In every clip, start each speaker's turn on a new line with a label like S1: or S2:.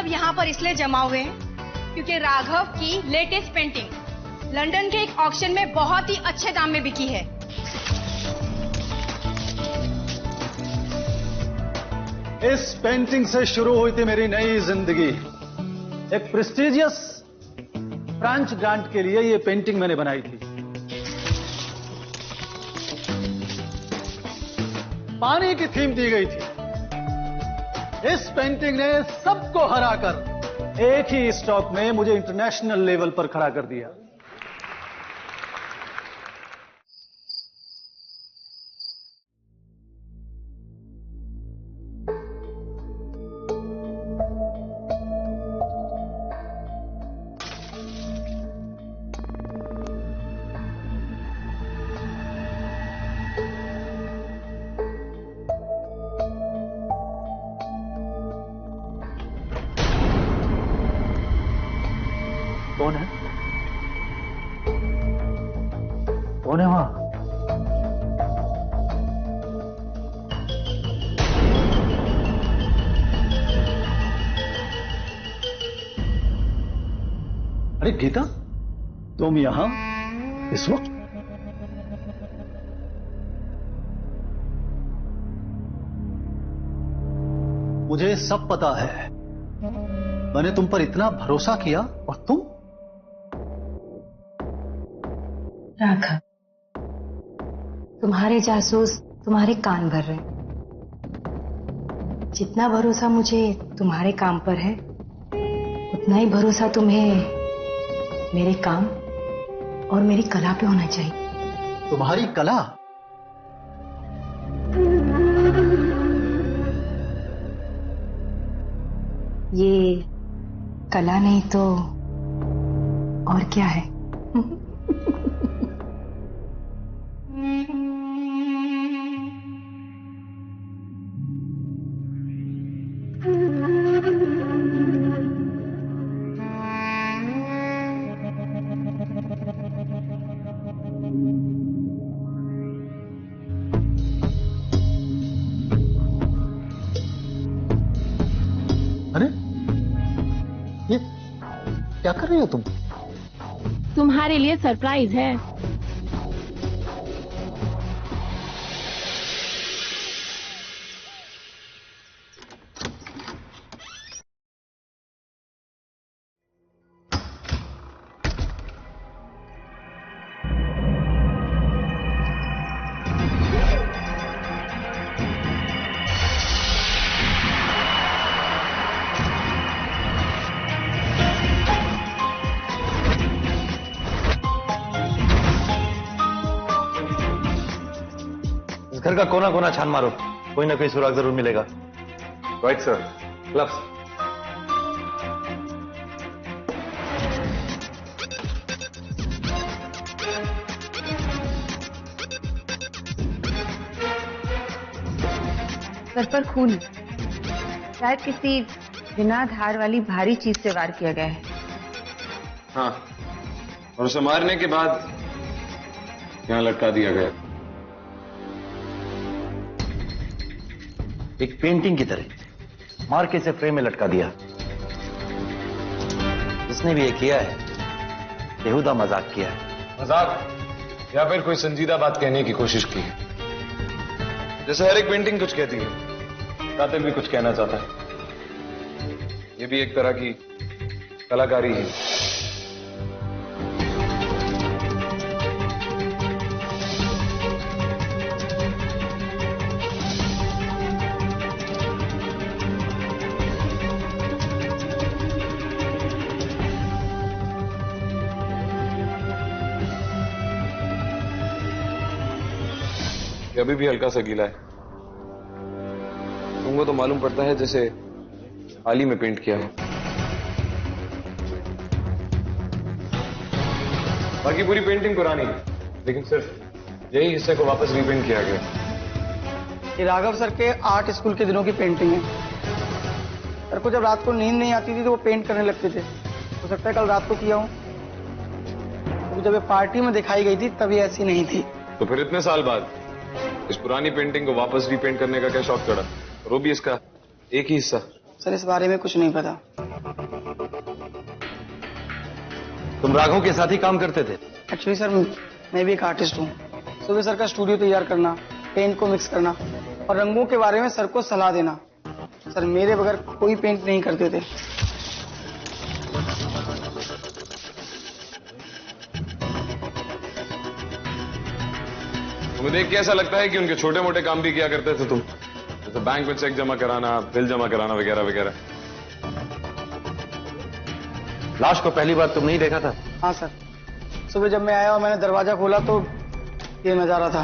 S1: सब यहाँ पर इसलिए जमा हुए हैं क्योंकि राघव की लेटेस्ट पेंटिंग लंदन के एक ऑक्शन में बहुत ही अच्छे दाम में बिकी है।
S2: इस पेंटिंग से शुरू हुई थी मेरी नई जिंदगी। एक प्रेस्टिजियस फ्रेंच ग्रांट के लिए ये पेंटिंग मैंने बनाई थी। पानी की थीम दी गई थी। इस पेंटिंग ने सबको हराकर एक ही स्टॉक में मुझे इंटरनेशनल लेवल पर खड़ा कर दिया। कौन है? कौन है वहां? अरे गीता, तुम यहां इस वक्त? मुझे सब पता है। मैंने तुम पर इतना भरोसा किया और तुम?
S3: राघव, तुम्हारे जासूस तुम्हारे कान भर रहे। जितना भरोसा मुझे तुम्हारे काम पर है, उतना ही भरोसा तुम्हें मेरे काम और मेरी कला पे होना चाहिए।
S2: तुम्हारी कला?
S3: ये कला नहीं तो और क्या है?
S2: अरे ये क्या कर रही हो तुम?
S4: तुम्हारे लिए सरप्राइज है।
S5: घर का कोना कोना छान मारो, कोई ना कोई सुराग जरूर मिलेगा।
S6: Right sir. ग्लव्स।
S7: सर पर खून, शायद किसी बिना धार वाली भारी चीज से वार किया गया है।
S6: हाँ, और उसे मारने के बाद यहां लटका दिया गया।
S5: एक पेंटिंग की तरह मार के इसे फ्रेम में लटका दिया। जिसने भी ये किया है, बेहुदा मजाक किया है।
S6: मजाक या फिर कोई संजीदा बात कहने की कोशिश की है। जैसे हर एक पेंटिंग कुछ कहती है, कातिल भी कुछ कहना चाहता है। ये भी एक तरह की कलाकारी है। ये अभी भी हल्का सा गीला है। तुमको तो मालूम पड़ता है जैसे हाल ही में पेंट किया है। बाकी पूरी पेंटिंग पुरानी है, लेकिन सिर्फ यही हिस्से को वापस रीपेंट किया गया।
S8: ये राघव सर के आर्ट स्कूल के दिनों की पेंटिंग है। सर को जब रात को नींद नहीं आती थी तो वो पेंट करने लगते थे। हो सकता है कल रात को किया हूं, तो जब ये पार्टी में दिखाई गई थी तभी ऐसी नहीं थी।
S6: तो फिर इतने साल बाद इस पुरानी पेंटिंग को वापस रीपेंट करने का क्या शौक चढ़ा? और वो भी इसका एक ही हिस्सा।
S8: सर इस बारे में कुछ नहीं पता।
S5: तुम राघव के साथ ही काम करते थे?
S8: एक्चुअली सर मैं भी एक आर्टिस्ट हूँ। सुबह सर का स्टूडियो तैयार करना, पेंट को मिक्स करना और रंगों के बारे में सर को सलाह देना। सर मेरे बगैर कोई पेंट नहीं करते थे।
S6: तुम्हें देख के ऐसा लगता है कि उनके छोटे मोटे काम भी किया करते थे तुम, जैसे बैंक में चेक जमा कराना, बिल जमा कराना वगैरह वगैरह।
S5: लाश को पहली बार तुमने ही देखा था?
S8: हाँ सर, सुबह जब मैं आया और मैंने दरवाजा खोला तो ये नजारा था।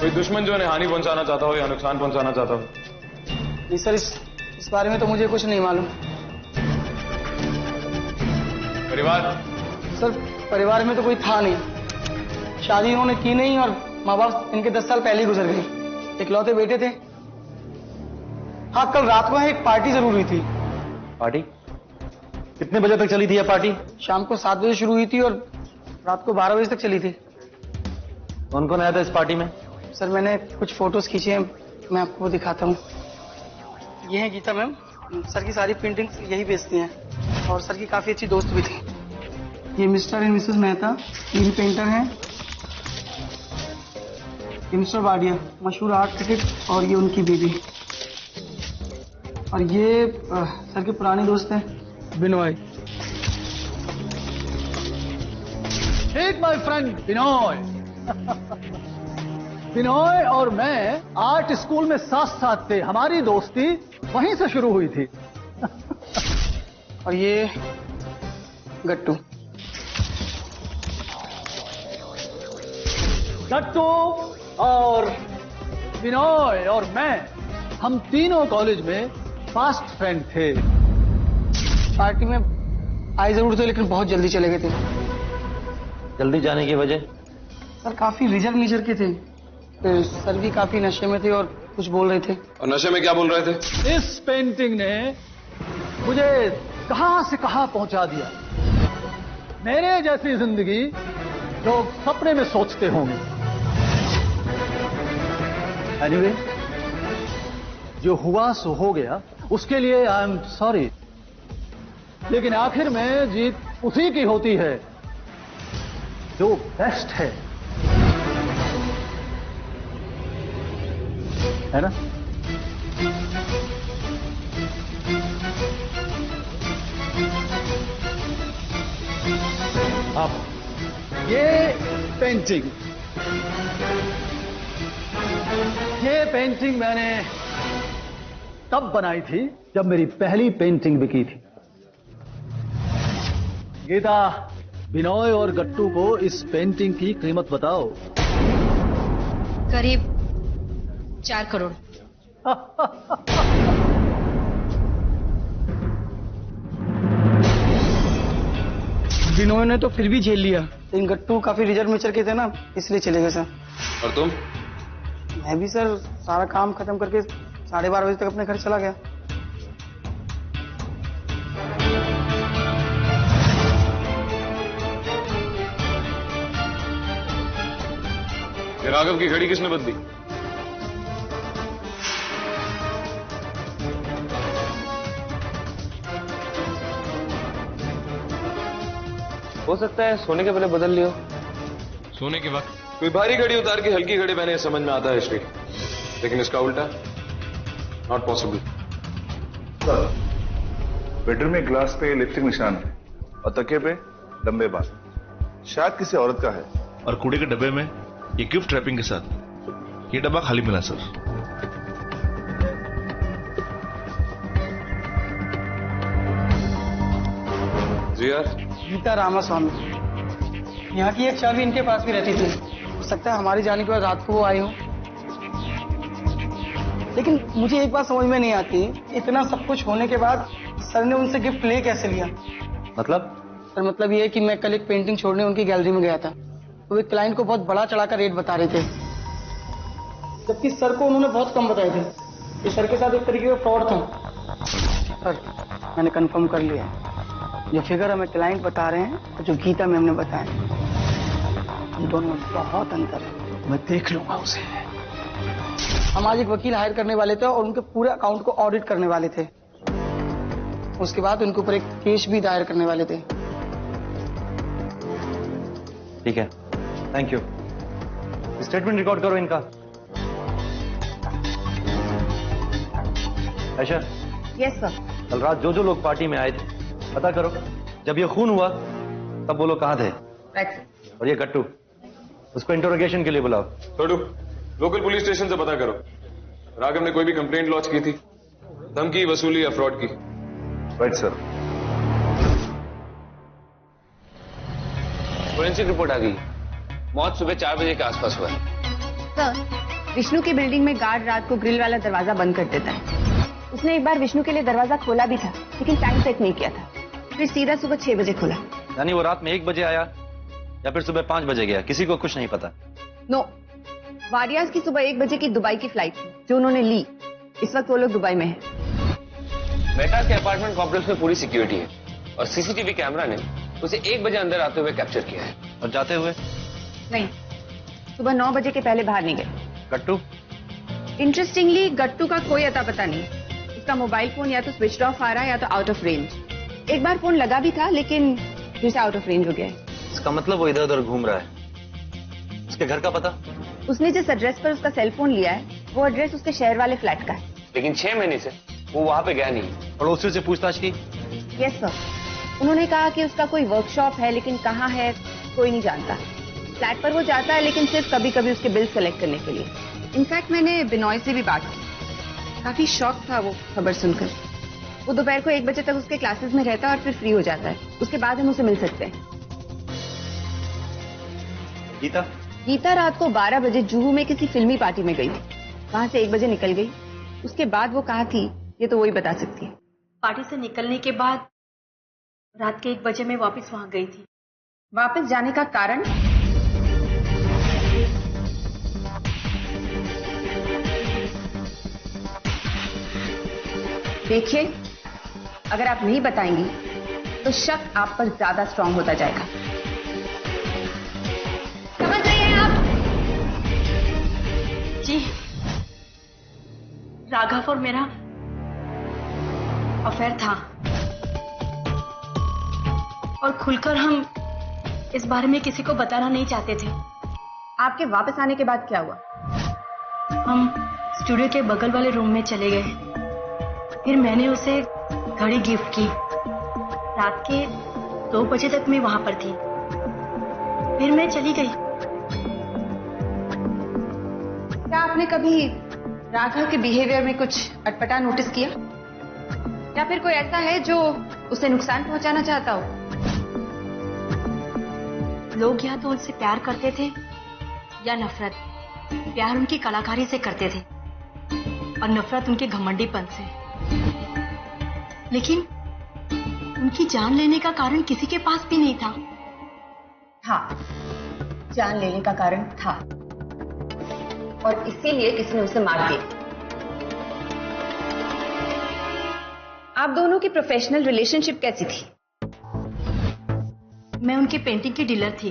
S6: कोई दुश्मन जो उन्हें हानि पहुंचाना चाहता हो या नुकसान पहुंचाना चाहता हो?
S8: नहीं सर, इस बारे में तो मुझे कुछ नहीं मालूम।
S6: परिवार? सर
S8: परिवार में तो कोई था नहीं। शादी इन्होंने की नहीं और माँ बाप इनके 10 साल पहले ही गुजर गए। इकलौते बेटे थे। हाँ, कल रात को एक पार्टी जरूर हुई थी।
S5: पार्टी? कितने बजे तक चली थी यह पार्टी?
S8: शाम को 7 बजे शुरू हुई थी और रात को 12 बजे तक चली थी।
S5: कौन कौन आया था इस पार्टी में?
S8: सर मैंने कुछ फोटोज खींचे हैं, मैं आपको दिखाता हूँ। ये है गीता मैम, सर की सारी पेंटिंग्स यही बेचती हैं और सर की काफी अच्छी दोस्त भी थी। ये मिस्टर एंड मिसेस मेहता, ये भी पेंटर हैं। ये मिस्टर वाडिया, मशहूर आर्ट क्रिटिक, और ये उनकी बेबी। और ये सर के पुराने दोस्त हैं बिनोय।
S2: ठीक माय फ्रेंड बिनोय। बिनोय और मैं आर्ट स्कूल में साथ साथ थे, हमारी दोस्ती वहीं से शुरू हुई थी।
S8: और ये गट्टू।
S2: गट्टू और बिनोय और मैं, हम तीनों कॉलेज में फास्ट फ्रेंड थे।
S8: पार्टी में आए जरूर थे लेकिन बहुत जल्दी चले गए थे।
S5: जल्दी जाने की वजह?
S8: सर काफी रिजर्व नेचर के थे। तो सर भी काफी नशे में थे और कुछ बोल रहे थे।
S6: और नशे में क्या बोल रहे थे?
S2: इस पेंटिंग ने मुझे कहां से कहां पहुंचा दिया। मेरे जैसी जिंदगी लोग सपने में सोचते होंगे। एनीवे, जो हुआ सो हो गया, उसके लिए आई एम सॉरी। लेकिन आखिर में जीत उसी की होती है जो बेस्ट है ना? अब ये पेंटिंग मैंने तब बनाई थी जब मेरी पहली पेंटिंग बिकी थी। गीता, बिनोय और गट्टू को इस पेंटिंग की कीमत बताओ।
S1: करीब 4 करोड़।
S8: बिनोय ने तो फिर भी झेल लिया, लेकिन गट्टू काफी रिजर्व नेचर के थे ना, इसलिए चले गए सर।
S6: और तुम?
S8: मैं भी सर सारा काम खत्म करके 12:30 बजे तक अपने घर चला गया।
S6: ये राघव की घड़ी किसने बदली?
S9: हो सकता है सोने के पहले बदल लियो।
S6: सोने के वक्त कोई भारी घड़ी उतार के हल्की घड़ी पहने, समझ में आता है इसलिए, लेकिन इसका उल्टा नॉट पॉसिबल।
S10: बेडरूम में ग्लास पे लिपस्टिक निशान है और तकिए पे लंबे बाल, शायद किसी औरत का है।
S11: और कूड़े के डब्बे में ये गिफ्ट रैपिंग के साथ ये डब्बा खाली मिला सर।
S6: जी यार,
S8: गीता रामास्वामी, यहाँ की एक चाबी इनके पास भी रहती थी। हो सकता है हमारी जाने के बाद रात को वो आई हो। लेकिन मुझे एक बात समझ में नहीं आती, इतना सब कुछ होने के बाद सर ने उनसे गिफ्ट ले कैसे लिया?
S5: मतलब?
S8: सर मतलब ये है कि मैं कल एक पेंटिंग छोड़ने उनकी गैलरी में गया था, तो एक क्लाइंट को बहुत बड़ा चढ़ा कर रेट बता रहे थे, जबकि सर को उन्होंने बहुत कम बताए थे। ये सर के साथ एक तरीके का फ्रॉड था। सर मैंने कंफर्म कर लिया, जो फिगर हमें क्लाइंट बता रहे हैं और जो गीता मैम ने बताया, उन दोनों में बहुत अंतर है।
S2: मैं देख लूंगा उसे।
S8: हम आज एक वकील हायर करने वाले थे और उनके पूरे अकाउंट को ऑडिट करने वाले थे। उसके बाद उनके ऊपर एक केस भी दायर करने वाले थे।
S5: ठीक है, थैंक यू। स्टेटमेंट रिकॉर्ड करो इनका। आयशा।
S7: Yes sir.
S5: कल रात जो जो लोग पार्टी में आए थे पता करो, जब ये खून हुआ तब वो लोग कहां थे। और ये गट्टू, उसको इंटरोगेशन के लिए बुलाओ।
S6: छोड़ू, लोकल पुलिस स्टेशन से पता करो राघव ने कोई भी कंप्लेंट लॉन्च की थी, धमकी, वसूली या फ्रॉड की।
S10: Right sir.
S9: फोरेंसिक रिपोर्ट आ गई। मौत सुबह 4 बजे के आसपास हुआ है।
S7: सर, विष्णु की बिल्डिंग में गार्ड रात को ग्रिल वाला दरवाजा बंद कर देता है। उसने एक बार विष्णु के लिए दरवाजा खोला भी था, लेकिन टाइम सेट नहीं किया था, फिर सीधा सुबह 6 बजे खोला।
S5: यानी वो रात में 1 बजे आया या फिर सुबह 5 बजे गया, किसी को कुछ नहीं पता।
S7: नो, वाडियाज की सुबह 1 बजे की दुबई की फ्लाइट थी जो उन्होंने ली। इस वक्त वो लोग दुबई में हैं।
S9: मेहता के अपार्टमेंट कॉम्प्लेक्स में पूरी सिक्योरिटी है और सीसीटीवी कैमरा ने उसे 1 बजे अंदर आते हुए कैप्चर किया है।
S5: और जाते हुए?
S7: नहीं, सुबह 9 बजे के पहले बाहर नहीं गए।
S5: गट्टू?
S7: इंटरेस्टिंगली गट्टू का कोई अता पता नहीं। उसका मोबाइल फोन या तो स्विच ऑफ आ रहा है या तो आउट ऑफ रेंज। एक बार फोन लगा भी था लेकिन फिर से आउट ऑफ रेंज हो गया है।
S5: इसका मतलब वो इधर उधर घूम रहा है। उसके घर का पता?
S7: उसने जिस एड्रेस पर उसका सेल फोन लिया है वो एड्रेस उसके शहर वाले फ्लैट का है।
S9: लेकिन 6 महीने से वो वहां पे गया नहीं।
S5: पड़ोसियों से पूछताछ की?
S7: Yes sir. उन्होंने कहा कि उसका कोई वर्कशॉप है लेकिन कहाँ है कोई नहीं जानता। फ्लैट पर वो जाता है लेकिन सिर्फ कभी कभी उसके बिल सेलेक्ट करने के लिए। इनफैक्ट मैंने बिनॉय से भी बात की, काफी शॉक था वो खबर सुनकर। वो दोपहर को 1 बजे तक उसके क्लासेस में रहता है और फिर फ्री हो जाता है। उसके बाद हम उसे मिल सकते हैं।
S5: गीता?
S7: गीता रात को 12 बजे जुहू में किसी फिल्मी पार्टी में गई थी। वहां से 1 बजे निकल गई। उसके बाद वो कहाँ थी ये तो वही बता सकती है।
S1: पार्टी से निकलने के बाद रात के 1 बजे मैं वापस वहां गई थी।
S7: वापस जाने का कारण? देखिए, अगर आप नहीं बताएंगी तो शक आप पर ज्यादा स्ट्रांग होता जाएगा। समझ रही हैं आप?
S1: जी, राघव और मेरा अफेयर था और खुलकर हम इस बारे में किसी को बताना नहीं चाहते थे।
S7: आपके वापस आने के बाद क्या हुआ?
S1: हम स्टूडियो के बगल वाले रूम में चले गए। फिर मैंने उसे घड़ी गिफ्ट की। रात के 2 बजे तक मैं वहां पर थी, फिर मैं चली गई।
S7: क्या आपने कभी राघव के बिहेवियर में कुछ अटपटा नोटिस किया या फिर कोई ऐसा है जो उसे नुकसान पहुंचाना चाहता हो?
S1: लोग या तो उनसे प्यार करते थे या नफरत। प्यार उनकी कलाकारी से करते थे और नफरत उनके घमंडीपन से। लेकिन उनकी जान लेने का कारण किसी के पास भी नहीं था।
S7: हाँ, जान लेने का कारण था और इसीलिए किसी ने उसे मार दिया। आप दोनों की प्रोफेशनल रिलेशनशिप कैसी थी?
S1: मैं उनकी पेंटिंग की डीलर थी।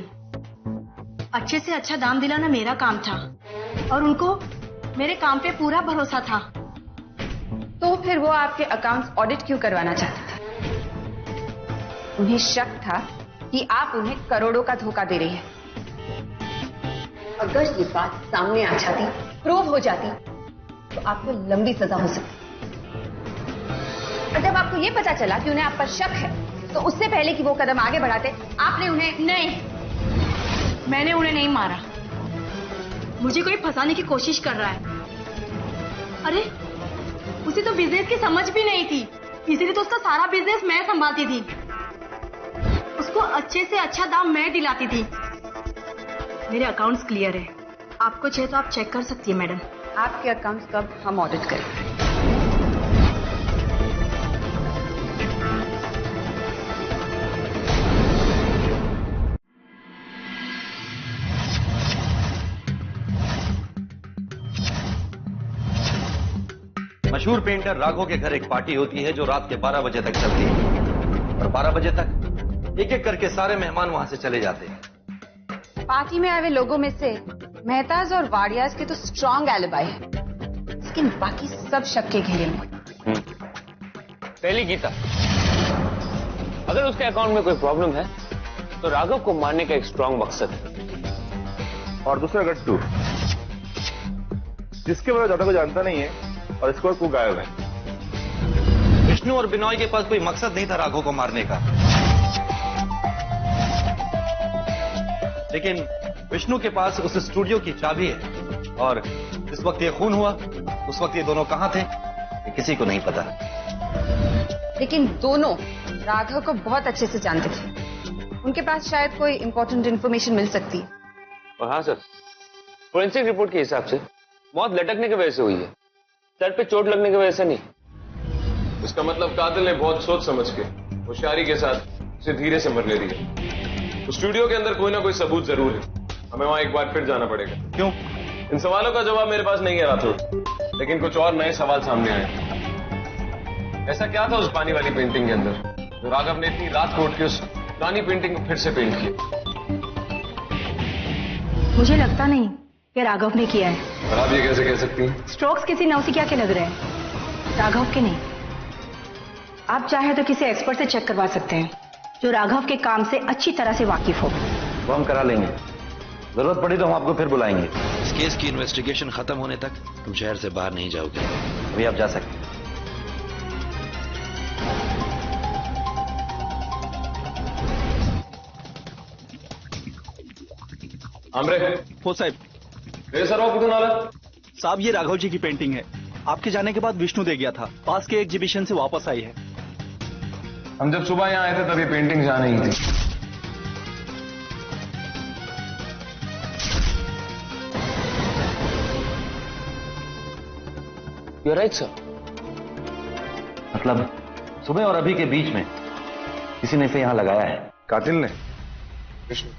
S1: अच्छे से अच्छा दाम दिलाना मेरा काम था और उनको मेरे काम पे पूरा भरोसा था।
S7: तो फिर वो आपके अकाउंट्स ऑडिट क्यों करवाना चाहते थे? उन्हें शक था कि आप उन्हें करोड़ों का धोखा दे रही हैं। अगर ये बात सामने आ जाती, प्रूव हो जाती, तो आपको लंबी सजा हो सकती। और जब आपको ये पता चला कि उन्हें आप पर शक है, तो उससे पहले कि वो कदम आगे बढ़ाते, आपने उन्हें...
S1: नहीं, मैंने उन्हें नहीं मारा। मुझे कोई फंसाने की कोशिश कर रहा है। अरे, उसे तो बिजनेस की समझ भी नहीं थी, इसीलिए तो उसका सारा बिजनेस मैं संभालती थी। उसको अच्छे से अच्छा दाम मैं दिलाती थी। मेरे अकाउंट्स क्लियर है। आपको चाहे तो आप चेक कर सकती है मैडम।
S7: आपके अकाउंट्स कब हम ऑडिट करें?
S5: मशहूर पेंटर राघव के घर एक पार्टी होती है जो रात के 12 बजे तक चलती है और 12 बजे तक एक एक करके सारे मेहमान वहां से चले जाते हैं।
S7: पार्टी में आए हुए लोगों में से मेहताज और वाडियाज के तो स्ट्रॉन्ग एलिबाई है। लेकिन बाकी सब शक के घेरे में।
S9: पहली गीता, अगर उसके अकाउंट में कोई प्रॉब्लम है तो राघव को मारने का एक स्ट्रांग मकसद है।
S10: और दूसरा गट्टू, जिसके बारे में ज्यादा को जानता नहीं है और इसके बाद वो गायब है।
S5: विष्णु और बिनॉय के पास कोई मकसद नहीं था राघव को मारने का, लेकिन विष्णु के पास उस स्टूडियो की चाबी है और जिस वक्त ये खून हुआ उस वक्त ये दोनों कहां थे ये किसी को नहीं पता।
S7: लेकिन दोनों राघव को बहुत अच्छे से जानते थे, उनके पास शायद कोई इंपॉर्टेंट इंफॉर्मेशन मिल सकती है।
S9: और हाँ सर, फोरेंसिक रिपोर्ट के हिसाब से मौत लटकने की वजह से हुई है, सर पे चोट लगने की वजह से नहीं।
S6: इसका मतलब कातिल ने बहुत सोच समझ के होशियारी के साथ उसे धीरे से मरने दिया। तो स्टूडियो के अंदर कोई ना कोई सबूत जरूर है, हमें वहां एक बार फिर जाना पड़ेगा।
S5: क्यों?
S6: इन सवालों का जवाब मेरे पास नहीं है राठौड़, लेकिन कुछ और नए सवाल सामने आए। ऐसा क्या था उस पानी वाली पेंटिंग के अंदर जो राघव ने इतनी रात को उठ के उस पुरानी पेंटिंग को फिर से पेंट किया?
S3: मुझे लगता नहीं कि राघव ने किया है।
S6: और आप ये कैसे कह सकती हैं?
S3: स्ट्रोक्स किसी नौसिखिया के लग रहे हैं, राघव के नहीं। आप चाहे तो किसी एक्सपर्ट से चेक करवा सकते हैं जो राघव के काम से अच्छी तरह से वाकिफ हो।
S5: वो हम करा लेंगे, जरूरत पड़ी तो हम आपको फिर बुलाएंगे।
S12: इस केस की इन्वेस्टिगेशन खत्म होने तक तुम शहर से बाहर नहीं जाओगे।
S5: अभी आप जा सकते हैं।
S6: आमरे
S13: हो साहब।
S6: मेरे सर वो कुछ नाला
S13: साहब, ये राघव जी की पेंटिंग है, आपके जाने के बाद विष्णु दे गया था, पास के एग्जीबिशन से वापस आई है।
S6: हम जब सुबह यहाँ आए थे तब ये पेंटिंग यहाँ नहीं थी।
S9: You're right, sir.
S5: मतलब सुबह और अभी के बीच में किसी ने इसे यहां लगाया है।
S10: कातिल ने?
S6: विष्णु।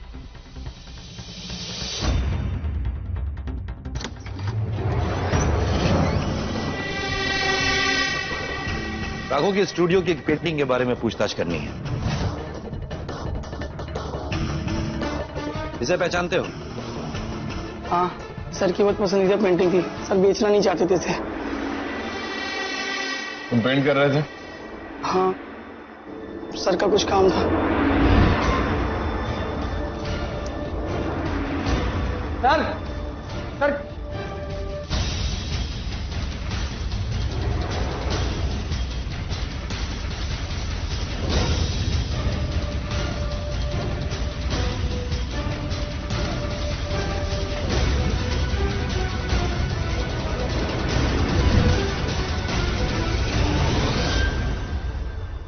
S5: राघव के स्टूडियो की पेंटिंग के बारे में पूछताछ करनी है। इसे पहचानते हो?
S8: हाँ, सर की बहुत पसंदीदा पेंटिंग थी, सर बेचना नहीं चाहते थे इसे।
S6: तुम पेंट कर रहे थे?
S8: हाँ, सर का कुछ काम था। सर, सर,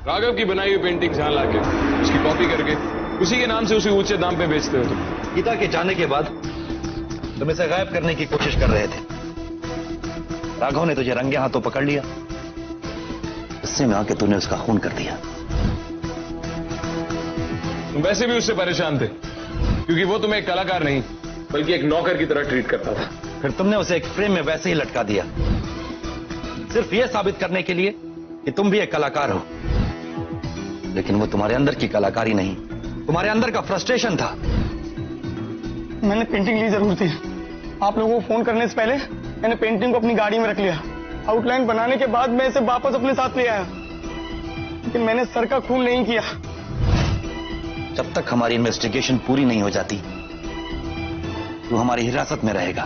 S6: राघव की बनाई हुई पेंटिंग यहाँ लाके उसकी कॉपी करके उसी के नाम से उसे ऊंचे दाम पे बेचते हो तुम।
S5: गीता के जाने के बाद तुम इसे गायब करने की कोशिश कर रहे थे। राघव ने तुझे रंगे हाथों पकड़ लिया, गुस्से में आके तूने उसका खून कर दिया।
S6: तुम वैसे भी उससे परेशान थे क्योंकि वो तुम्हें एक कलाकार नहीं बल्कि एक नौकर की तरह ट्रीट करता था।
S5: फिर तुमने उसे एक फ्रेम में वैसे ही लटका दिया, सिर्फ यह साबित करने के लिए कि तुम भी एक कलाकार हो। लेकिन वो तुम्हारे अंदर की कलाकारी नहीं, तुम्हारे अंदर का फ्रस्ट्रेशन था।
S8: मैंने पेंटिंग ली जरूर थी। आप लोगों को फोन करने से पहले मैंने पेंटिंग को अपनी गाड़ी में रख लिया। आउटलाइन बनाने के बाद मैं इसे वापस अपने साथ ले आया, लेकिन मैंने सर का खून नहीं किया।
S5: जब तक हमारी इन्वेस्टिगेशन पूरी नहीं हो जाती तू हमारी हिरासत में रहेगा।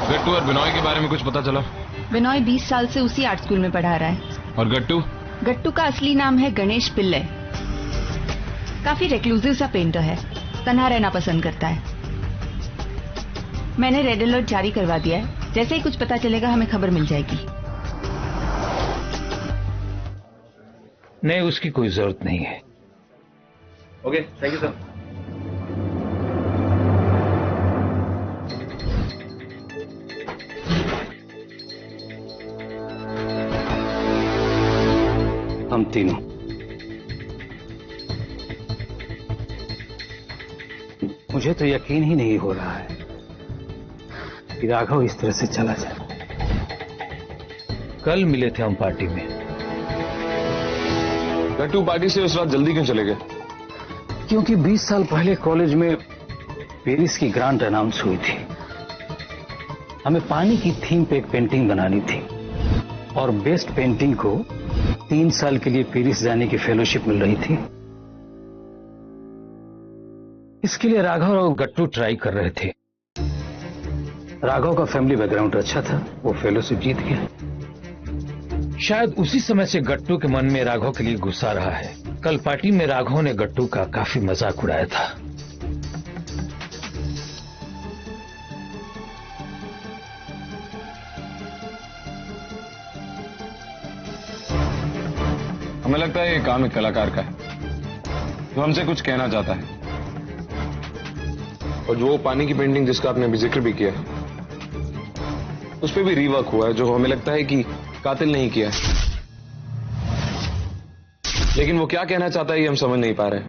S6: गट्टू और बिनॉय के बारे में कुछ पता चला?
S7: बिनॉय 20 साल से उसी आर्ट स्कूल में पढ़ा रहा है।
S6: और गट्टू?
S7: गट्टू का असली नाम है गणेश पिल्ले। काफी रेक्लूसिव सा पेंटर है, तन्हा रहना पसंद करता है। मैंने रेड अलर्ट जारी करवा दिया है, जैसे ही कुछ पता चलेगा हमें खबर मिल जाएगी।
S12: नहीं, उसकी कोई जरूरत नहीं है।
S5: Okay, thank you sir.
S12: हम तीनों मुझे तो यकीन ही नहीं हो रहा है कि राघव इस तरह से चला जाए। कल मिले थे हम पार्टी में।
S6: गट्टू पार्टी से उस रात जल्दी क्यों चले गए?
S12: क्योंकि 20 साल पहले कॉलेज में पेरिस की ग्रांट अनाउंस हुई थी। हमें पानी की थीम पे एक पेंटिंग बनानी थी और बेस्ट पेंटिंग को 3 साल के लिए पेरिस जाने की फेलोशिप मिल रही थी। इसके लिए राघव और गट्टू ट्राई कर रहे थे। राघव का फैमिली बैकग्राउंड अच्छा था, वो फेलोशिप जीत गया। शायद उसी समय से गट्टू के मन में राघव के लिए गुस्सा रहा है। कल पार्टी में राघव ने गट्टू का काफी मजाक उड़ाया था।
S6: हमें लगता है ये काम एक कलाकार का है, तो हमसे कुछ कहना चाहता है। और जो पानी की पेंटिंग जिसका आपने अभी जिक्र भी किया, उस पर भी रीवर्क हुआ है, जो हमें लगता है कि कातिल नहीं किया है। लेकिन वो क्या कहना चाहता है ये हम समझ नहीं पा रहे।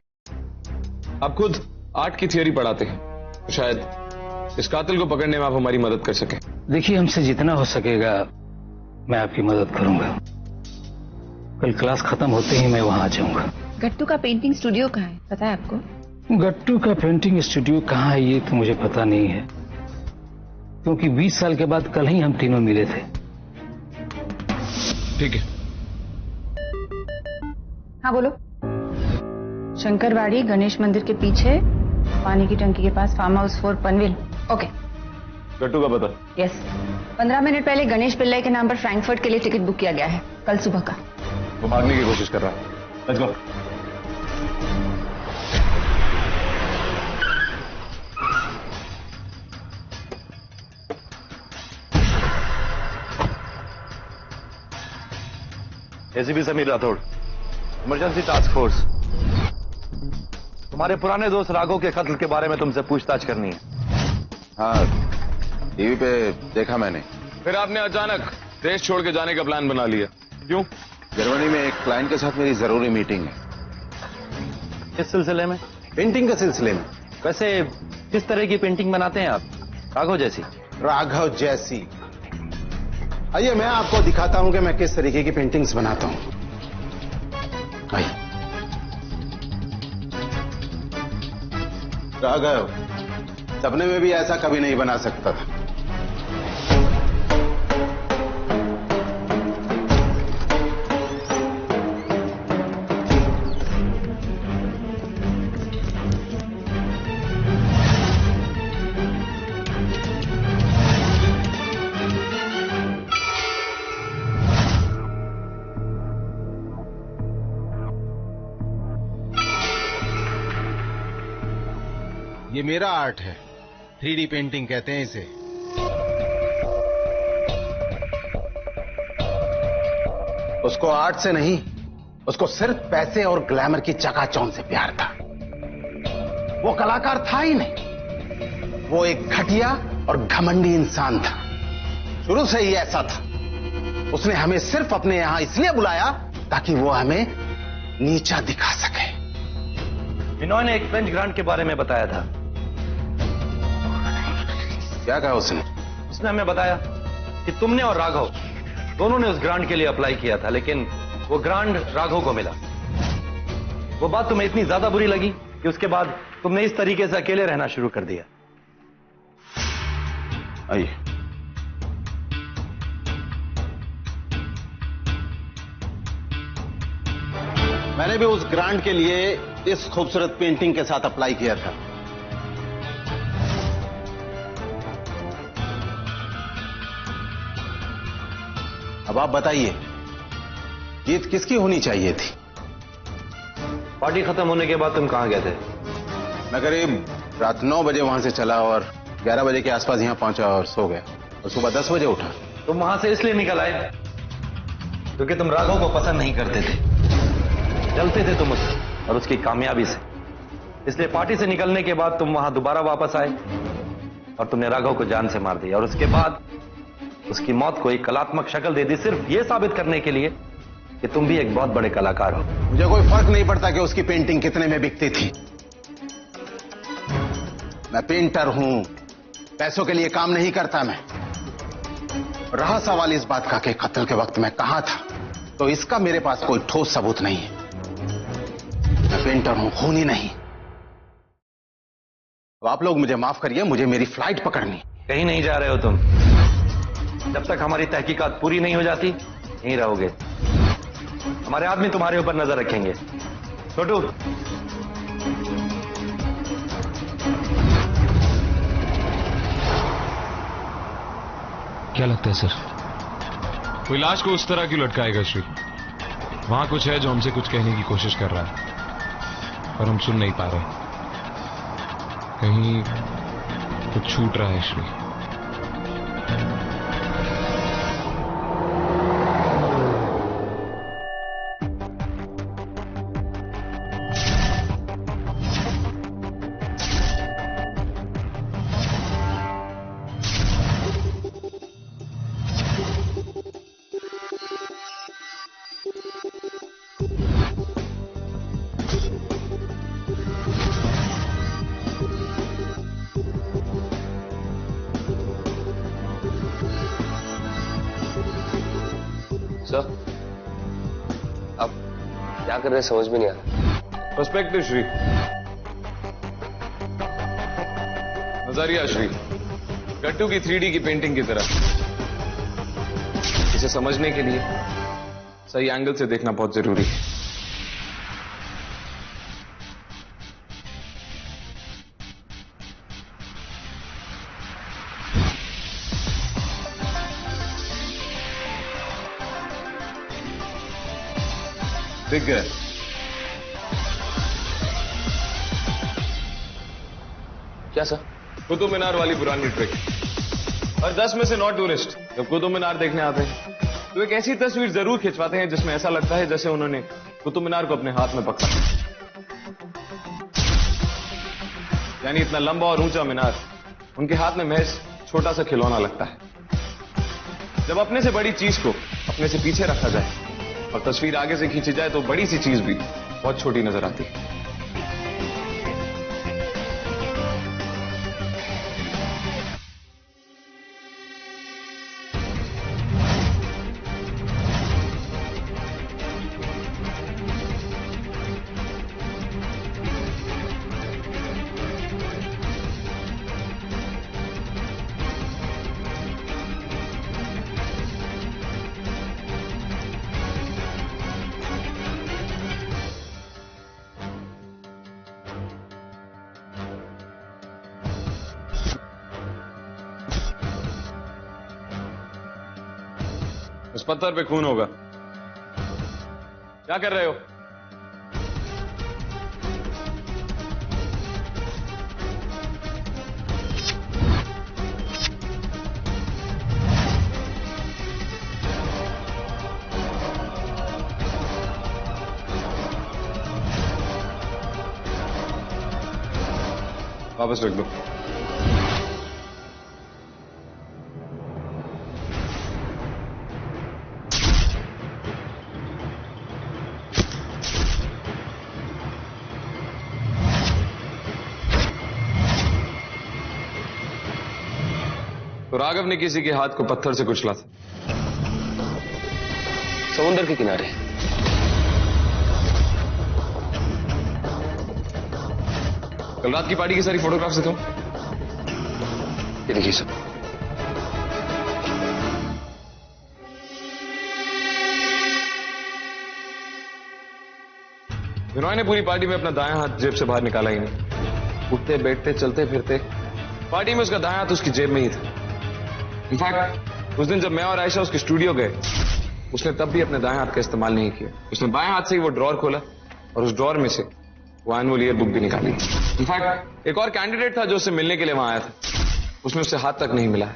S6: आप खुद आर्ट की थियोरी पढ़ाते हैं, तो शायद इस कातिल को पकड़ने में आप हमारी मदद कर सकें।
S12: देखिए, हमसे जितना हो सकेगा मैं आपकी मदद करूंगा। कल क्लास खत्म होते ही मैं वहां आ जाऊंगा।
S7: गट्टू का पेंटिंग स्टूडियो कहाँ है, पता है आपको?
S12: गट्टू का पेंटिंग स्टूडियो कहाँ है ये तो मुझे पता नहीं है, क्योंकि 20 साल के बाद कल ही हम तीनों मिले थे।
S6: ठीक है।
S7: हाँ बोलो। शंकरवाड़ी गणेश मंदिर के पीछे पानी की टंकी के पास फार्म हाउस 4 पनवेल। ओके।
S6: गट्टू का पता?
S7: यस। 15 मिनट पहले गणेश पिल्लाई के नाम पर फ्रैंकफर्ट के लिए टिकट बुक किया गया है, कल सुबह का।
S6: वो भागने की कोशिश कर रहा है। Let's go.
S5: ACP Sameer Rathore, emergency task force. तुम्हारे पुराने दोस्त राघव के कत्ल के बारे में तुमसे पूछताछ करनी है।
S14: हाँ, टीवी पे देखा मैंने।
S6: फिर आपने अचानक देश छोड़ के जाने का प्लान बना लिया, क्यों?
S14: जर्मनी में एक क्लाइंट के साथ मेरी जरूरी मीटिंग है।
S5: किस सिलसिले में?
S14: पेंटिंग के सिलसिले में।
S5: वैसे किस तरह की पेंटिंग बनाते हैं आप? राघव जैसी?
S14: राघव जैसी। आइए मैं आपको दिखाता हूं कि मैं किस तरीके की पेंटिंग्स बनाता हूं। आइए। राघव सपने में भी ऐसा कभी नहीं बना सकता था। ये मेरा आर्ट है, 3D पेंटिंग कहते हैं इसे। उसको आर्ट से नहीं, उसको सिर्फ पैसे और ग्लैमर की चकाचौंध से प्यार था। वो कलाकार था ही नहीं, वो एक घटिया और घमंडी इंसान था। शुरू से ही ऐसा था। उसने हमें सिर्फ अपने यहां इसलिए बुलाया ताकि वो हमें नीचा दिखा सके।
S5: इन्होंने एक फ्रेंच ग्रांट के बारे में बताया था।
S14: क्या कहा उसने?
S5: उसने हमें बताया कि तुमने और राघव दोनों ने उस ग्रांट के लिए अप्लाई किया था, लेकिन वो ग्रांट राघव को मिला। वो बात तुम्हें इतनी ज्यादा बुरी लगी कि उसके बाद तुमने इस तरीके से अकेले रहना शुरू कर दिया।
S14: आइए। मैंने भी उस ग्रांट के लिए इस खूबसूरत पेंटिंग के साथ अप्लाई किया था। अब आप बताइए, जीत किसकी होनी चाहिए थी?
S5: पार्टी खत्म होने के बाद तुम कहां गए थे?
S14: मैं करीब रात 9 बजे वहां से चला और 11 बजे के आसपास यहां पहुंचा और सो गया और सुबह 10 बजे उठा।
S5: तुम वहां से इसलिए निकल आए क्योंकि तुम राघव को पसंद नहीं करते थे, जलते थे तुम उससे और उसकी कामयाबी से। इसलिए पार्टी से निकलने के बाद तुम वहां दोबारा वापस आए और तुमने राघव को जान से मार दिया और उसके बाद उसकी मौत को एक कलात्मक शक्ल दे दी, सिर्फ यह साबित करने के लिए कि तुम भी एक बहुत बड़े कलाकार हो।
S14: मुझे कोई फर्क नहीं पड़ता कि उसकी पेंटिंग कितने में बिकती थी। मैं पेंटर हूं, पैसों के लिए काम नहीं करता मैं। रहा सवाल इस बात का कि कत्ल के वक्त मैं कहां था, तो इसका मेरे पास कोई ठोस सबूत नहीं है। मैं पेंटर हूं, खूनी नहीं। अब आप लोग मुझे माफ करिए, मुझे मेरी फ्लाइट पकड़नी।
S5: कहीं नहीं जा रहे हो तुम। जब तक हमारी तहकीकात पूरी नहीं हो जाती यहीं रहोगे। हमारे आदमी तुम्हारे ऊपर नजर रखेंगे। छोटू,
S11: क्या लगता है सर, कोई लाश को उस तरह क्यों लटकाएगा श्री? वहां कुछ है जो हमसे कुछ कहने की कोशिश कर रहा है पर हम सुन नहीं पा रहे। कहीं कुछ छूट रहा है श्री।
S9: सर, आप क्या कर रहे हैं समझ में नहीं आ रहा।
S6: पर्सपेक्टिव श्री, नजरिया श्री, गट्टू की 3D की पेंटिंग की तरह। इसे समझने के लिए सही एंगल से देखना बहुत जरूरी है। दिख गए?
S9: क्या सर?
S6: कुतुब मीनार वाली पुरानी ट्रिक। और 10 में से 9 टूरिस्ट जब कुतुब मीनार देखने आते हैं तो एक ऐसी तस्वीर जरूर खिंचवाते हैं जिसमें ऐसा लगता है जैसे उन्होंने कुतुब मीनार को अपने हाथ में पकड़ा। यानी इतना लंबा और ऊंचा मीनार उनके हाथ में महज छोटा सा खिलौना लगता है। जब अपने से बड़ी चीज को अपने से पीछे रखा जाए और तस्वीर आगे से खींची जाए तो बड़ी सी चीज भी बहुत छोटी नजर आती है। उस पत्थर पे खून होगा। क्या कर रहे हो? वापस रख दो। तो राघव ने किसी के हाथ को पत्थर से कुचला था।
S9: समुद्र के किनारे।
S6: कल रात की पार्टी की सारी फोटोग्राफ्स दिखाऊं?
S9: ये देखिए सब।
S6: विनोय ने पूरी पार्टी में अपना दायां हाथ जेब से बाहर निकाला ही नहीं। उठते बैठते चलते फिरते पार्टी में उसका दायां हाथ उसकी जेब में ही था। इनफैक्ट उस दिन जब मैं और आयशा उसके स्टूडियो गए उसने तब भी अपने दाएं हाथ का इस्तेमाल नहीं किया। उसने बाएं हाथ से ही वो ड्रॉर खोला और उस ड्रॉर में से वो एनुअल ईयर बुक भी निकाली। इनफैक्ट एक और कैंडिडेट था जो उससे मिलने के लिए वहां आया था, उसने उससे हाथ तक नहीं मिलाया।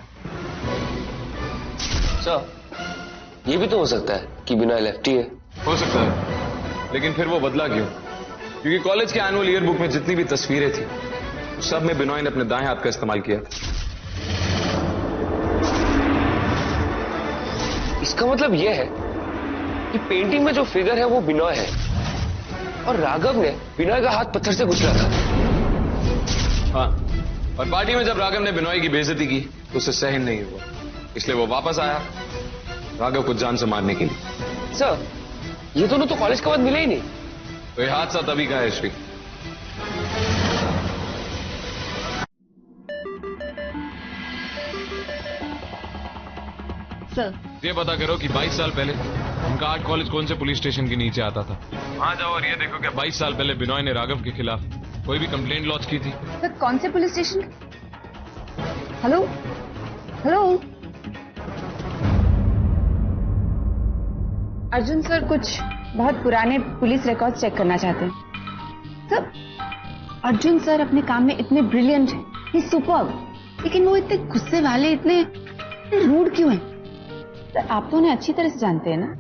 S9: सर, ये भी तो हो सकता है कि बिना लेफ्टी है।
S6: हो सकता है, लेकिन फिर वो बदला क्यों? क्योंकि कॉलेज के एनुअल ईयर बुक में जितनी भी तस्वीरें थी सब में बिनॉय ने अपने दाएं हाथ का इस्तेमाल किया था।
S9: इसका मतलब यह है कि पेंटिंग में जो फिगर है वो बिनॉय है और राघव ने बिनॉय का हाथ पत्थर से कुचला था।
S6: हाँ, और पार्टी में जब राघव ने बिनॉय की बेइज्जती की तो उसे सहन नहीं हुआ, इसलिए वो वापस आया राघव को जान से मारने के लिए।
S9: सर, ये दोनों तो कॉलेज के बाद मिले ही नहीं।
S6: तो ये हादसा तभी का है श्री।
S7: सर
S11: ये पता करो कि 22 साल पहले उनका आर्ट कॉलेज कौन से पुलिस स्टेशन के नीचे आता था। वहां जाओ और ये देखो कि 22 साल पहले बिनॉय ने राघव के खिलाफ कोई भी कंप्लेंट लॉन्च की थी।
S7: सर कौन से police station? Hello hello Arjun sir कुछ बहुत पुराने पुलिस रिकॉर्ड चेक करना चाहते हैं। सर अर्जुन सर अपने काम में इतने ब्रिलियंट हैं, ही सुपर्ब, लेकिन वो इतने गुस्से वाले, इतने रूड क्यों हैं? सर आप तो उन्हें अच्छी तरह से जानते हैं ना।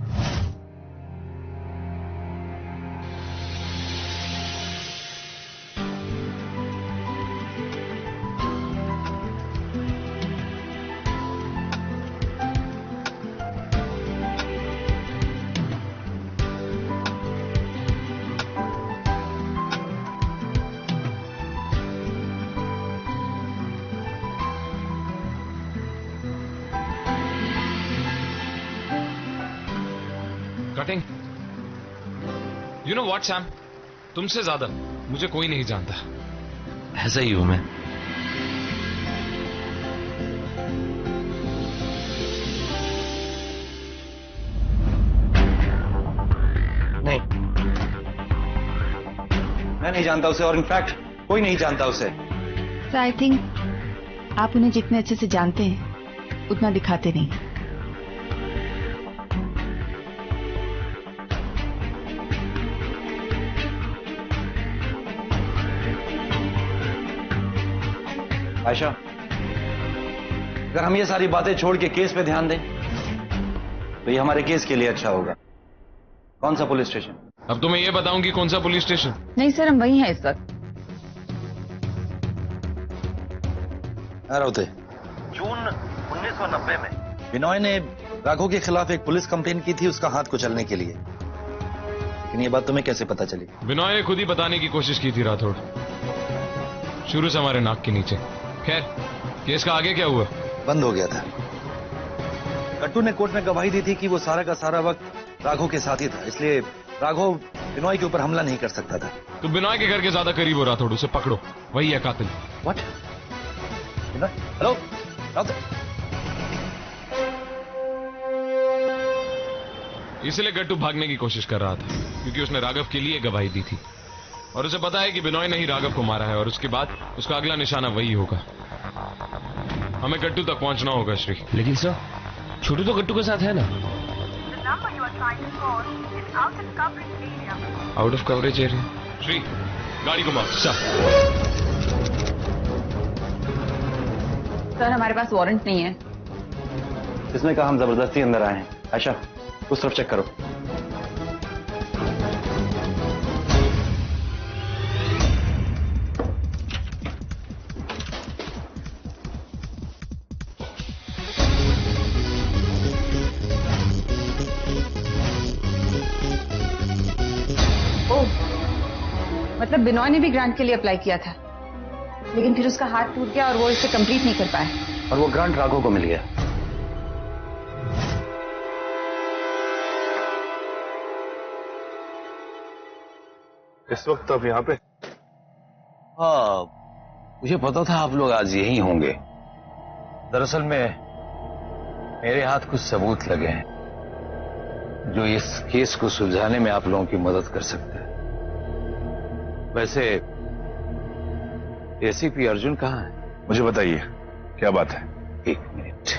S11: Cutting you know what Sam, तुमसे ज्यादा मुझे कोई नहीं जानता।
S5: ऐसा ही हूं मैं। नहीं, मैं नहीं जानता उसे और इनफैक्ट कोई नहीं जानता उसे।
S7: सर आई थिंक आप उन्हें जितने अच्छे से जानते हैं उतना दिखाते नहीं।
S5: आयशा, अगर हम ये सारी बातें छोड़ के केस पे ध्यान दें तो ये हमारे केस के लिए अच्छा होगा। कौन सा पुलिस स्टेशन?
S11: अब तुम्हें ये बताऊं कि कौन सा पुलिस स्टेशन?
S7: नहीं सर हम वही हैं इस वक्त।
S5: राउते, जून 1990 में बिनॉय ने राघव के खिलाफ एक पुलिस कंप्लेन की थी उसका हाथ कुचलने के लिए। लेकिन ये बात तुम्हें कैसे पता चली?
S11: बिनॉय ने खुद ही बताने की कोशिश की थी राठौड़, शुरू से हमारे नाक के नीचे। खैर केस का आगे क्या हुआ?
S5: बंद हो गया था। कट्टू ने कोर्ट में गवाही दी थी कि वो सारा का सारा वक्त राघव के साथ ही था, इसलिए राघव बिनॉय के ऊपर हमला नहीं कर सकता था।
S11: तो बिनॉय के घर के ज्यादा करीब हो राठौड़, उसे पकड़ो, वही है कातिल।
S5: व्हाट? हेलो राउते,
S11: इसलिए गट्टू भागने की कोशिश कर रहा था क्योंकि उसने राघव के लिए गवाही दी थी और उसे पता है कि बिनॉय ने ही राघव को मारा है और उसके बाद उसका अगला निशाना वही होगा। हमें गट्टू तक पहुंचना होगा श्री।
S9: लेकिन सर छोटू तो गट्टू के साथ है ना।
S11: Out of coverage area. Shri गाड़ी घुमाओ।
S7: सर हमारे पास वारंट नहीं है।
S5: इसने कहा हम जबरदस्ती अंदर आए हैं। आयशा उस तरफ चेक करो।
S7: मतलब बिनॉय ने भी ग्रांट के लिए अप्लाई किया था, लेकिन फिर उसका हाथ टूट गया और वो इसे कंप्लीट नहीं कर पाया।
S5: और वो ग्रांट राघव को मिल गया।
S10: इस वक्त आप यहाँ पे?
S12: हाँ, मुझे पता था आप लोग आज यहीं होंगे। दरअसल में मेरे हाथ कुछ सबूत लगे हैं जो इस केस को सुलझाने में आप लोगों की मदद कर सकते हैं। वैसे एसीपी अर्जुन कहाँ है?
S10: मुझे बताइए क्या बात है।
S12: एक मिनट।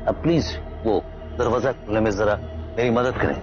S12: अब प्लीज वो दरवाजा खोलने में जरा मेरी मदद करें।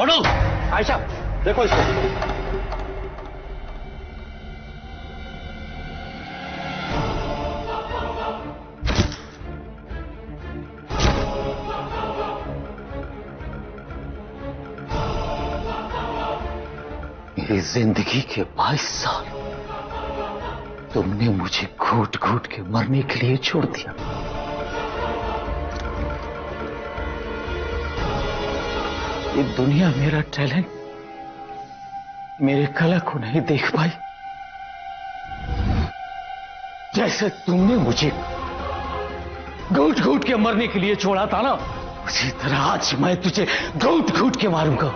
S12: छोड़ो।
S2: आयशा देखो इसको।
S12: मेरी जिंदगी के 22 साल तुमने मुझे घूट घूट के मरने के लिए छोड़ दिया। ये दुनिया मेरा टैलेंट, मेरे कला को नहीं देख पाई। जैसे तुमने मुझे घूट घूट के मरने के लिए छोड़ा था ना, उसी तरह आज मैं तुझे घूट घूट के मारूंगा।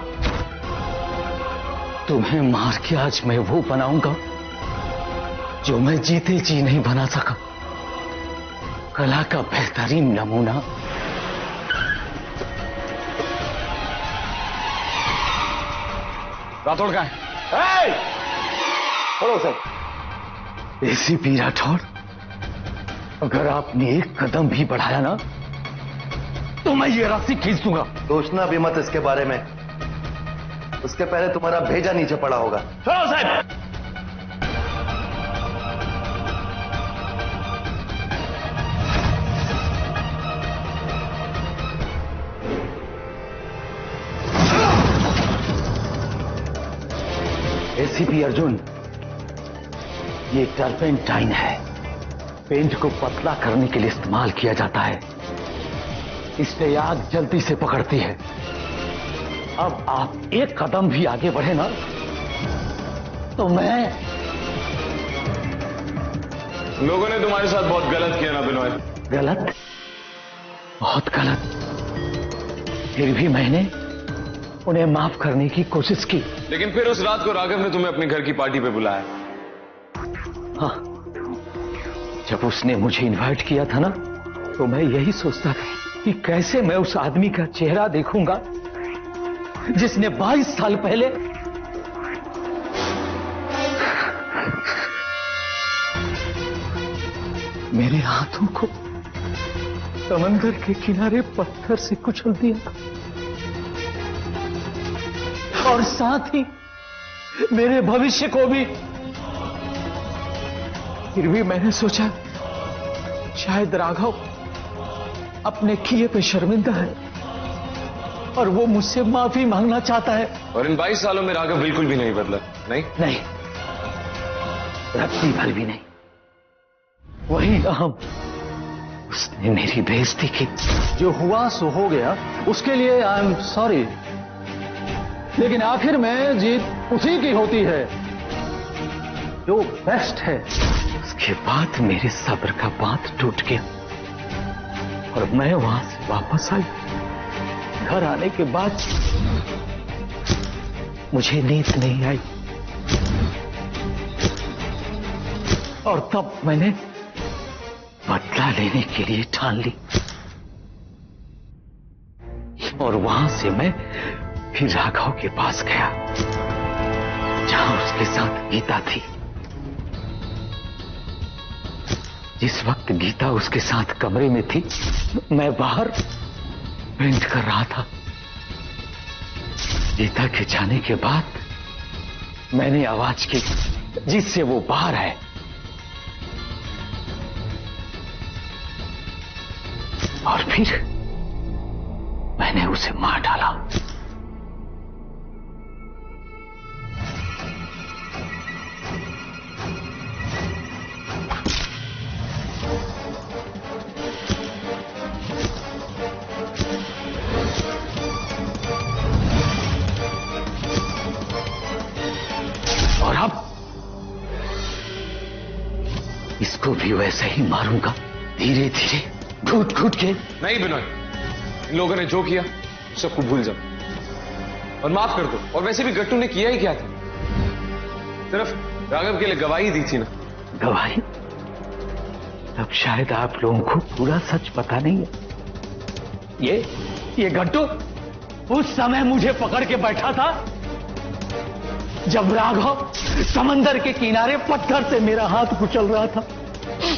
S12: तुम्हें मार के आज मैं वो बनाऊंगा जो मैं जीते जी नहीं बना सका। कला का बेहतरीन नमूना।
S6: राठौड़ कहाँ है?
S12: छोड़ो सर। एसीपी राठौड़, अगर आपने एक कदम भी बढ़ाया ना तो मैं ये रस्सी खींच दूंगा।
S5: सोचना भी मत इसके बारे में, उसके पहले तुम्हारा भेजा नीचे पड़ा होगा।
S12: छोड़ो साहब। एसीपी अर्जुन, ये टर्पेंटाइन है, पेंट को पतला करने के लिए इस्तेमाल किया जाता है। इससे आग जल्दी से पकड़ती है। अब आप एक कदम भी आगे बढ़े ना तो मैं।
S6: लोगों ने तुम्हारे साथ बहुत गलत किया ना बिनोय?
S12: गलत? बहुत गलत। फिर भी मैंने उन्हें माफ करने की कोशिश की।
S6: लेकिन फिर उस रात को राघव ने तुम्हें अपने घर की पार्टी पे बुलाया।
S12: हाँ, जब उसने मुझे इनवाइट किया था ना तो मैं यही सोचता था कि कैसे मैं उस आदमी का चेहरा देखूंगा जिसने 22 साल पहले मेरे हाथों को समंदर के किनारे पत्थर से कुचल दिया था और साथ ही मेरे भविष्य को भी। फिर भी मैंने सोचा शायद राघव अपने किए पे शर्मिंदा है और वो मुझसे माफी मांगना चाहता है।
S6: और इन 22 सालों में राघव बिल्कुल भी नहीं बदला। नहीं,
S12: रत्ती भर भी नहीं। वही अहम, उसने मेरी बेइज्जती की।
S2: जो हुआ सो हो गया, उसके लिए आई एम सॉरी, लेकिन आखिर में जीत उसी की होती है जो बेस्ट है।
S12: उसके बाद मेरे सब्र का बांध टूट गया और मैं वहां से वापस आई। घर आने के बाद मुझे नींद नहीं आई और तब मैंने बदला लेने के लिए ठान ली और वहां से मैं फिर राघव के पास गया जहां उसके साथ गीता थी। जिस वक्त गीता उसके साथ कमरे में थी, मैं बाहर पेंट कर रहा था। गीता के जाने के बाद मैंने आवाज की जिससे वो बाहर है। और फिर मैंने उसे मार डाला। और अब इसको भी वैसे ही मारूंगा, धीरे धीरे, घुट घुट के।
S6: नहीं बिनोय, इन लोगों ने जो किया सबको भूल जाओ और माफ कर दो। और वैसे भी गट्टू ने किया ही क्या था? सिर्फ राघव के लिए गवाही दी थी ना।
S12: गवाही? अब शायद आप लोगों को पूरा सच पता नहीं है। ये गट्टू उस समय मुझे पकड़ के बैठा था जब राघव समंदर के किनारे पत्थर से मेरा हाथ कुचल रहा था,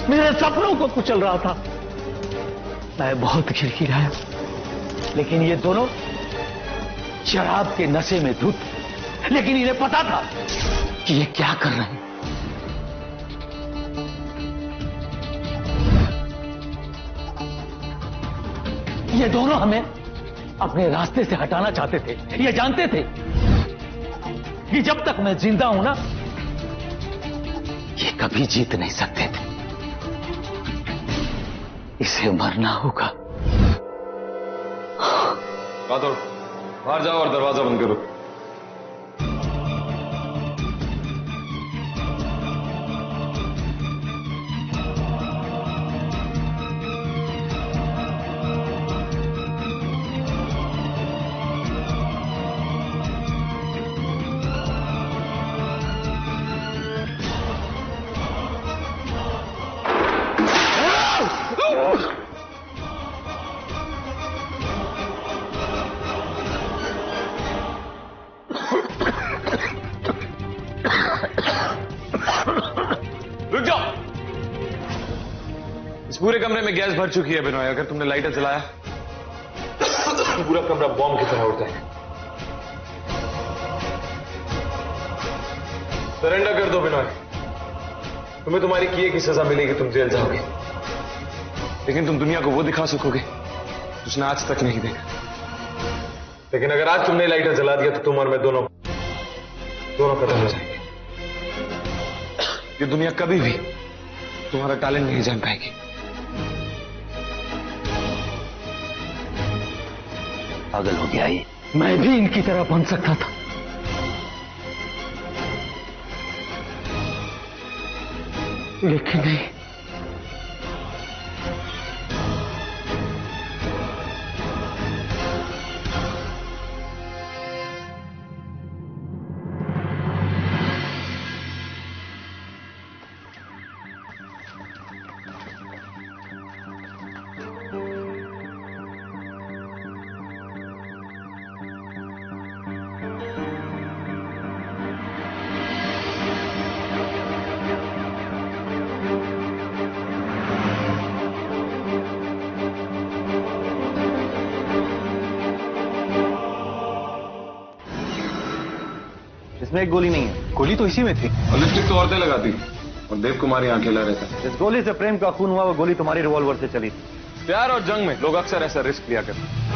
S12: मेरे सपनों को कुचल रहा था। मैं बहुत गिड़गिड़ाया, लेकिन ये दोनों शराब के नशे में धुत, लेकिन इन्हें पता था कि ये क्या कर रहे हैं। ये दोनों हमें अपने रास्ते से हटाना चाहते थे। ये जानते थे कि जब तक मैं जिंदा हूं ना, ये कभी जीत नहीं सकते थे। इसे मरना होगा।
S6: राठौड़, बाहर जाओ और दरवाजा बंद करो। रुक जाओ। इस पूरे कमरे में गैस भर चुकी है बिनोय। अगर तुमने लाइटर जलाया तो पूरा कमरा बॉम्ब की तरह उड़ता है। सरेंडर कर दो बिनोय। तुम्हें तुम्हारी किए की सजा मिलेगी, तुम जेल जाओगे, लेकिन तुम दुनिया को वो दिखा सकोगे उसने आज तक नहीं देखा। लेकिन अगर आज तुमने लाइटर जला दिया तो तुम और मैं दोनों खत्म हो जाएंगे। ये दुनिया कभी भी तुम्हारा टैलेंट नहीं जान पाएगी।
S12: पागल हो गया ये। मैं भी इनकी तरह बन सकता था, लेकिन नहीं।
S2: इसमें एक गोली नहीं है। गोली तो इसी में थी।
S6: और लिपस्टिक तो औरतें लगाती और देव कुमार यहाँ अकेला रहता।
S2: इस गोली से प्रेम का खून हुआ, वो गोली तुम्हारी रिवॉल्वर से चली।
S6: प्यार और जंग में लोग अक्सर ऐसा रिस्क लिया करते।